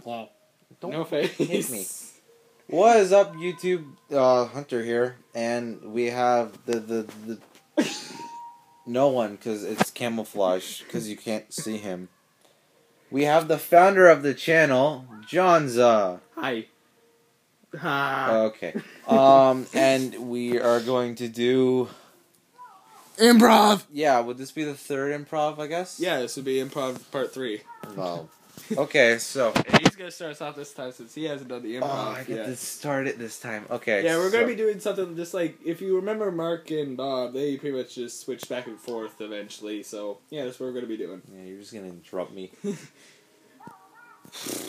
Wow. Don't No face. hit me. What is up, YouTube? Hunter here, and we have the no one, because it's camouflage, because you can't see him. We have the founder of the channel, Johnza. Hi. Okay. And we are going to do Improv! Yeah, would this be the third improv, I guess? Yeah, this would be improv part 3. Well, okay, so And he's gonna start us off this time since he hasn't done the improv I get yet. to start it this time. Okay. Yeah, we're gonna be doing something just like, if you remember Mark and Bob, they pretty much just switched back and forth eventually, so yeah, that's what we're gonna be doing. Yeah, you're just gonna interrupt me.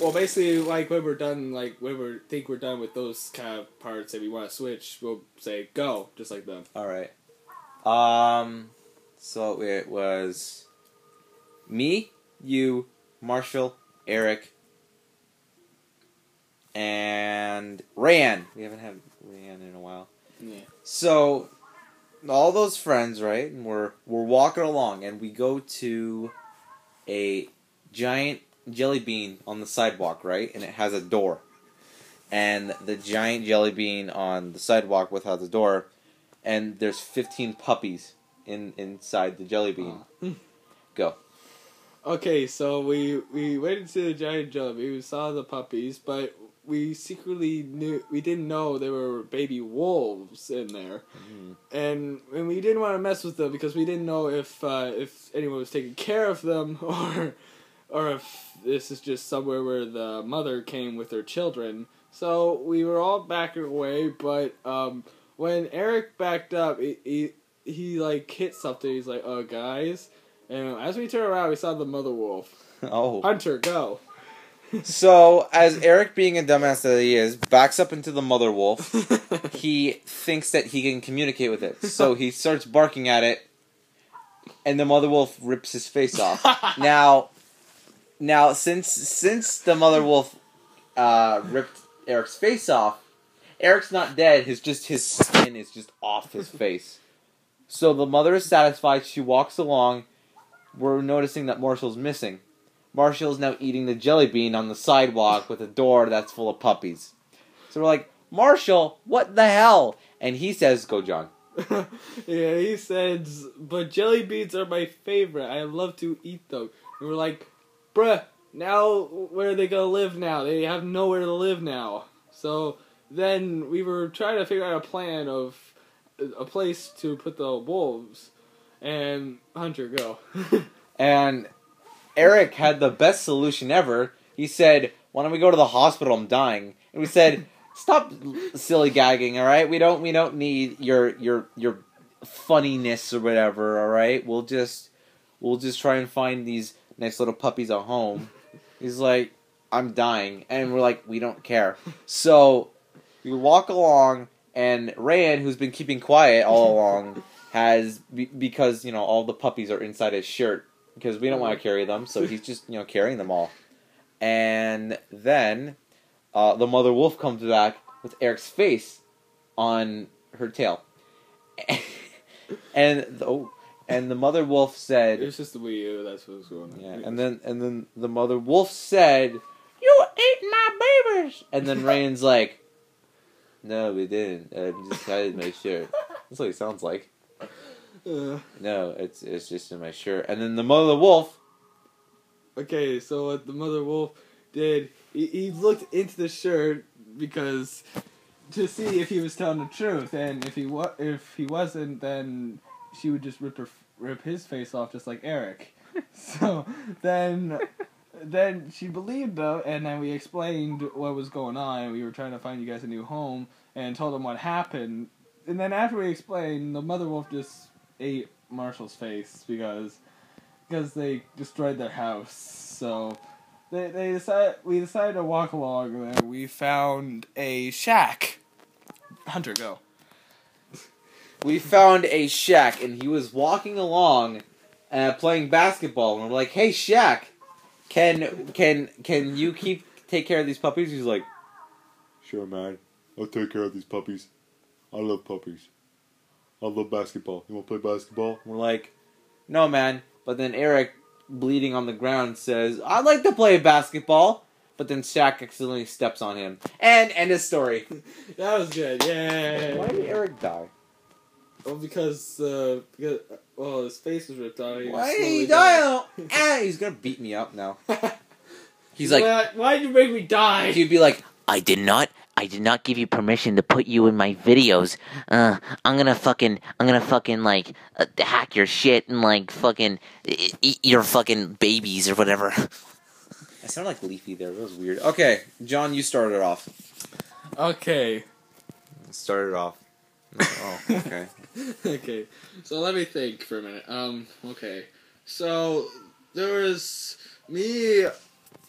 Well, basically, like, when we're done, like, when we think we're done with those kind of parts and we want to switch, we'll say, go, just like them. Alright. So it was me, you, Marshall, Eric, and Rayan. We haven't had Rayan in a while. Yeah. So, all those friends, right, and we're walking along, and we go to a giant jelly bean on the sidewalk, right, and it has a door. And the giant jelly bean on the sidewalk without the door, and there's 15 puppies inside the jelly bean. Go. Okay, so we went into the giant jelly bean, we saw the puppies, but we secretly we didn't know there were baby wolves in there. And we didn't want to mess with them because we didn't know if anyone was taking care of them, or if this is just somewhere where the mother came with her children. So we were all backing away, but when Eric backed up, he like hit something. He's like, "Oh, guys!" And as we turned around, we saw the mother wolf. Oh. Hunter, go. So, as Eric, being a dumbass that he is, backs up into the mother wolf, he thinks that he can communicate with it. So he starts barking at it, and the mother wolf rips his face off. Now, since the mother wolf ripped Eric's face off, Eric's not dead. His skin is just off his face. So the mother is satisfied. She walks along. We're noticing that Marshall's missing. Marshall's now eating the jelly bean on the sidewalk with a door that's full of puppies. So we're like, "Marshall, what the hell?" And he says, "Go, John." Yeah, he says, "But jelly beans are my favorite. I love to eat them." And we're like, "Bruh, now where are they gonna live now? They have nowhere to live now." So then we were trying to figure out a plan of a place to put the wolves. And Hunter, go. And Eric had the best solution ever. He said, "Why don't we go to the hospital? I'm dying." And we said, "Stop silly gagging, all right? We don't need your funniness or whatever, all right? We'll just try and find these nice little puppies at home." He's like, "I'm dying." And we're like, "We don't care." So we walk along, and Rayan, who's been keeping quiet all along, has, because, all the puppies are inside his shirt, because we don't want to carry them, so he's just, carrying them all. And then the mother wolf comes back with Eric's face on her tail. And the mother wolf said, It was just the Wii U, that's what was going on. yeah, and then the mother wolf said, "You ate my babies!" And then Rayan's like, "No, we didn't. We just hid my shirt." That's what he sounds like. No, it's just in my shirt. And then the mother wolf. Okay, so what the mother wolf did, he looked into the shirt because to see if he was telling the truth, and if he wasn't, then she would just rip his face off just like Eric. So then she believed him, and then we explained what was going on. We were trying to find you guys a new home, and told them what happened. And then after we explained, the mother wolf just ate Marshall's face because they destroyed their house. So we decided to walk along there. We found a shack. Hunter, go. We found a Shaq, and he was walking along, playing basketball. And we're like, "Hey, Shaq, can you take care of these puppies?" He's like, "Sure, man. I'll take care of these puppies. I love puppies. I love basketball. You want to play basketball?" We're like, "No, man." But then Eric, bleeding on the ground, says, "I'd like to play basketball. but then Shaq accidentally steps on him. And end his story. That was good. Yay! Why did Eric die? Well, because his face was ripped out. Why did he die? He's gonna beat me up now. He's like, why'd you make me die? He'd be like, I did not give you permission to put you in my videos. I'm gonna fucking like hack your shit and like fucking eat your fucking babies or whatever. I sound like Leafy there. That was weird. Okay, John, you started off. Okay. Started off. Oh, okay. Okay. So let me think for a minute. Okay. So there was me,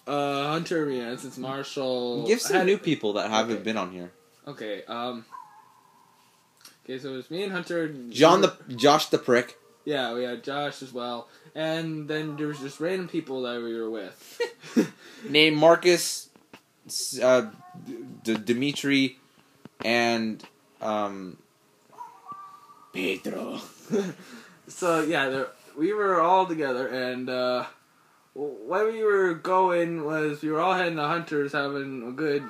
Hunter, and since Marshall. Give some new people that haven't been on here. Okay. Okay. So it was me and Hunter. Josh the prick. Yeah, we had Josh as well, and then there was just random people that we were with. Named Marcus, Dimitri, and Pedro. So yeah, we were all together, and when we were going was we were all heading to Hunter's having a good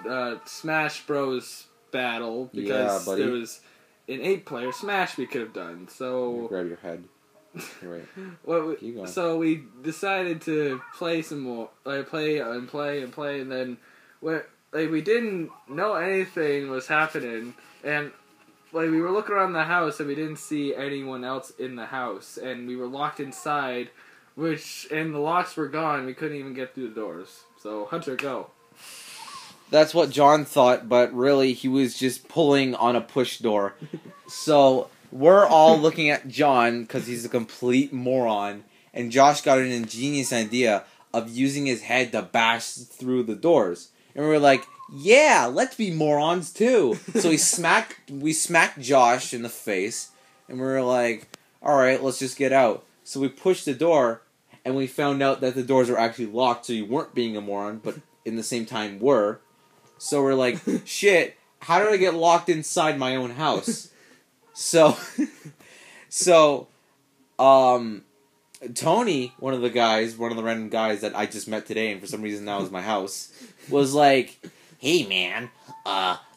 Smash Bros battle because there was an 8-player Smash we could have done. So grab your head. You're right. Keep going. So we decided to play some more, play, and then we didn't know anything was happening, and we were looking around the house and we didn't see anyone else in the house, and we were locked inside, and the locks were gone. We couldn't even get through the doors. So Hunter, go. That's what John thought, but really he was just pulling on a push door. So we're all looking at John because he's a complete moron, and Josh got an ingenious idea of using his head to bash through the doors. And we were like, yeah, let's be morons too. So we smacked Josh in the face, and we were like, alright, let's just get out. So we pushed the door, and we found out that the doors were actually locked, so you weren't being a moron, but in the same time were. So we're like, shit, how did I get locked inside my own house? So Tony, one of the random guys that I just met today, and for some reason now is my house, was like, Hey man,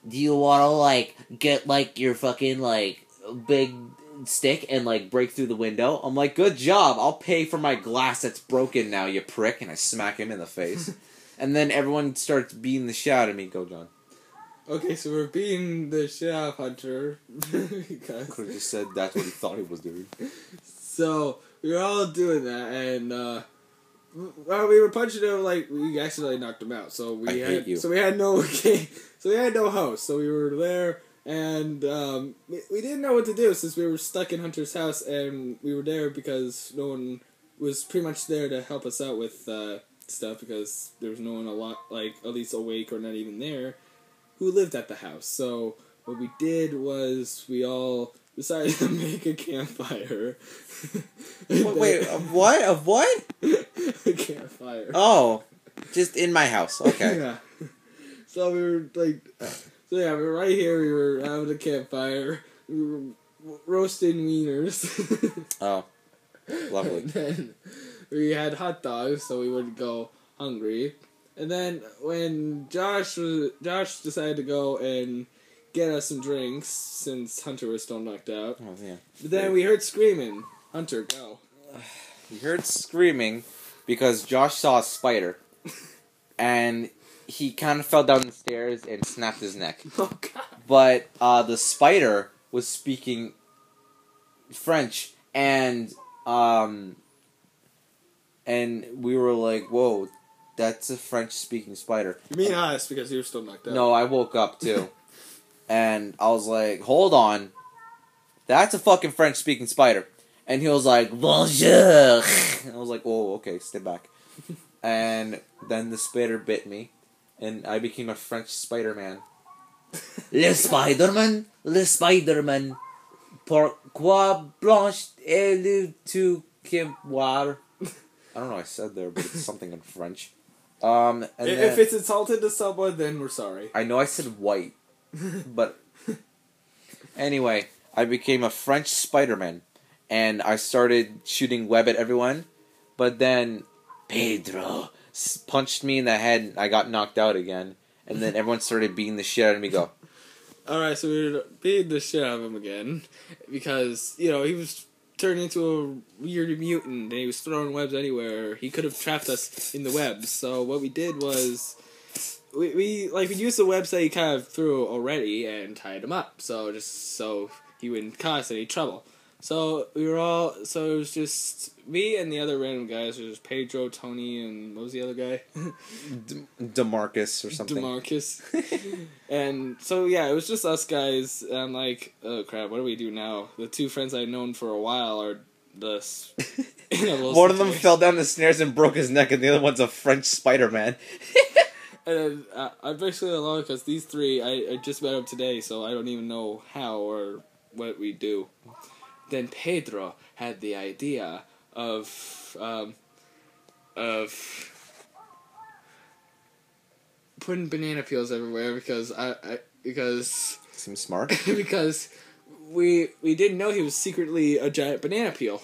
do you wanna like get like your fucking like big stick and like break through the window? I'm like, good job, I'll pay for my glass that's broken now, you prick, and I smack him in the face. And then everyone starts beating the shit out of me. Go, John. Okay, so we're beating the shit out of Hunter. Could have just said that's what he thought he was doing. So we were all doing that, and we were punching him like we accidentally knocked him out. So we had no host. So we were there, and we didn't know what to do since we were stuck in Hunter's house, and we were there because no one was pretty much there to help us out with stuff because there was no one at least awake or not even there who lived at the house. So what we did was we all decided to make a campfire. Wait, of what? Of what? A campfire. Oh, just in my house. Okay. Yeah. So we were we were right here. We were having a campfire. We were roasting wieners. Oh, lovely. And then we had hot dogs, so we wouldn't go hungry. And then when Josh decided to go and get us some drinks since Hunter was still knocked out. Oh yeah. But then we heard screaming. Hunter, go. We heard screaming because Josh saw a spider, and he kind of fell down the stairs and snapped his neck. Oh God! But the spider was speaking French, and we were like, "Whoa, that's a French-speaking spider." You mean us because you were still knocked out? No, I woke up too, and I was like, "Hold on, that's a fucking French-speaking spider." And he was like, "Bonjour." And I was like, "Whoa, okay, step back." And then the spider bit me, and I became a French Spider-Man. Le Spider-Man, pourquoi blanche est-elle tout noir? I don't know what I said there, but it's something in French. If it's insulted to someone, then we're sorry. I know I said white, but anyway, I became a French Spider-Man, and I started shooting web at everyone, but then Pedro punched me in the head. And I got knocked out again, and then everyone started beating the shit out of me. Go. All right, so we were beating the shit out of him again because he was turned into a weird mutant and he was throwing webs anywhere. He could have trapped us in the webs. So what we did was we used the webs that he kind of threw already and tied him up. So just so he wouldn't cause any trouble. So it was just me and the other random guys. It was Pedro, Tony, and what was the other guy? DeMarcus or something. DeMarcus. And so yeah, it was just us guys. And I'm like, oh crap, what do we do now? The two friends I've known for a while are this. One of them fell down the stairs and broke his neck, and the other one's a French Spider-Man. And then, I'm basically alone because these three I just met up today, so I don't even know how or what we do. Then Pedro had the idea of putting banana peels everywhere because Seems smart. because we didn't know he was secretly a giant banana peel.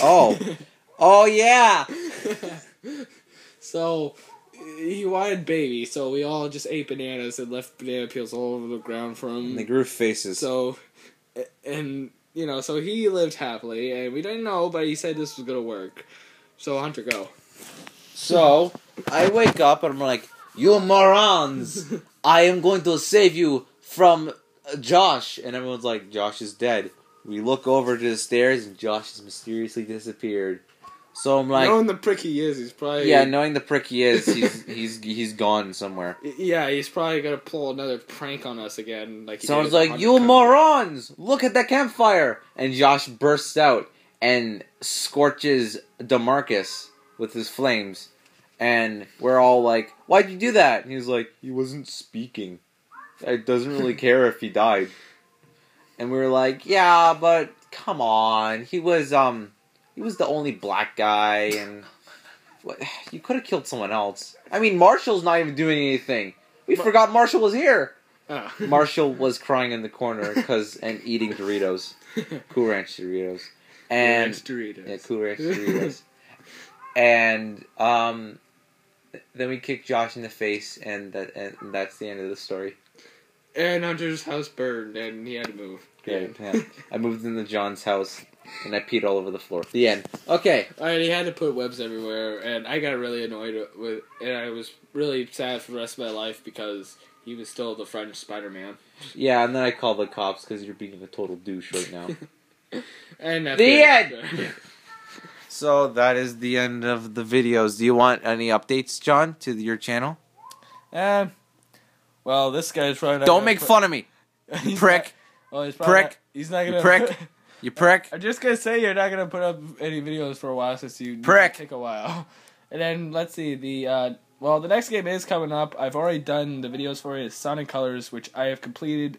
Oh yeah. So he wanted baby, so we all just ate bananas and left banana peels all over the ground for him. And they grew faces. So, and so he lived happily, and we didn't know, but he said this was gonna work. So Hunter, go. So I wake up and I'm like, "You morons! I am going to save you from Josh." And everyone's like, "Josh is dead." We look over to the stairs and Josh has mysteriously disappeared. So I'm like, knowing the prick he is, he's probably knowing the prick he is, he's gone somewhere. Yeah, he's probably gonna pull another prank on us again. Like someone's like, "You morons! Look at that campfire!" And Josh bursts out and scorches DeMarcus with his flames, and we're all like, "Why'd you do that?" And he's like, "He wasn't speaking. It doesn't really care if he died." And we were like, "Yeah, but come on, he was the only black guy, and what, you could have killed someone else. I mean, Marshall's not even doing anything. We forgot Marshall was here." Oh. Marshall was crying in the corner and eating Doritos, Cool Ranch Doritos, and Cool Ranch Doritos. Yeah, Cool Ranch Doritos. And then we kicked Josh in the face, and that's the end of the story. And Hunter's house burned, and he had to move. Great. Yeah. I moved into John's house. And I peed all over the floor. The end. Okay. Alright, he had to put webs everywhere, and I got really annoyed and I was really sad for the rest of my life because he was still the French Spider-Man. Yeah, and then I called the cops because you're being a total douche right now. And the end! So, that is the end of the videos. Do you want any updates, John, to your channel? Well, this guy's probably not Don't make fun of me! Prick! He's not gonna... Prick! You prick! I'm just gonna say you're not gonna put up any videos for a while since you prick. Take a while. And then let's see the next game is coming up. I've already done the videos for it. It's Sonic Colors, which I have completed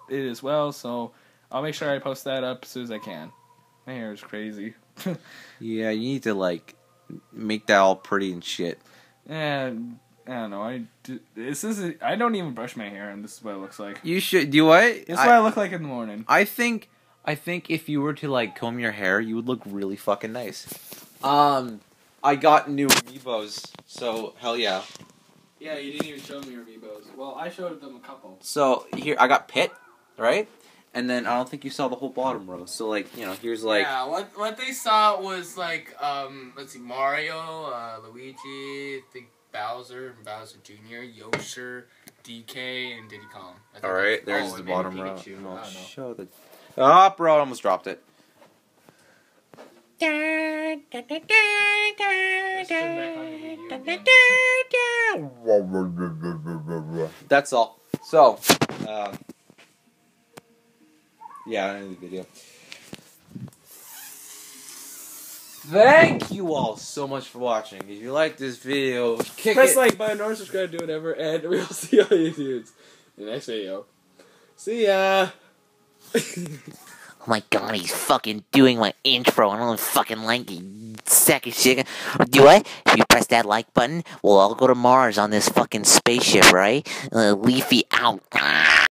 it as well. So I'll make sure I post that up as soon as I can. My hair is crazy. Yeah, you need to make that all pretty and shit. And I don't know. I don't even brush my hair, and this is what it looks like. You should. Do what? This is what I look like in the morning. I think if you were to comb your hair, you would look really fucking nice. I got new amiibos, so hell yeah. Yeah, you didn't even show me your amiibos. Well, I showed them a couple. So here I got Pit, right? And then I don't think you saw the whole bottom row. So here's yeah, what they saw was let's see, Mario, Luigi, I think Bowser and Bowser Jr., Yoshi, DK, and Diddy Kong. All right, there's the bottom row. Pikachu. No, show the. Oh, bro, I almost dropped it. That's all. So, yeah, end of the video. Thank you all so much for watching. If you like this video, press like button or subscribe, do whatever, and we'll see all you dudes in the next video. See ya! Oh my god, he's fucking doing my intro. I don't fucking like it. Sack of shit. Do what? If you press that like button, we'll all go to Mars on this fucking spaceship, right? Leafy out.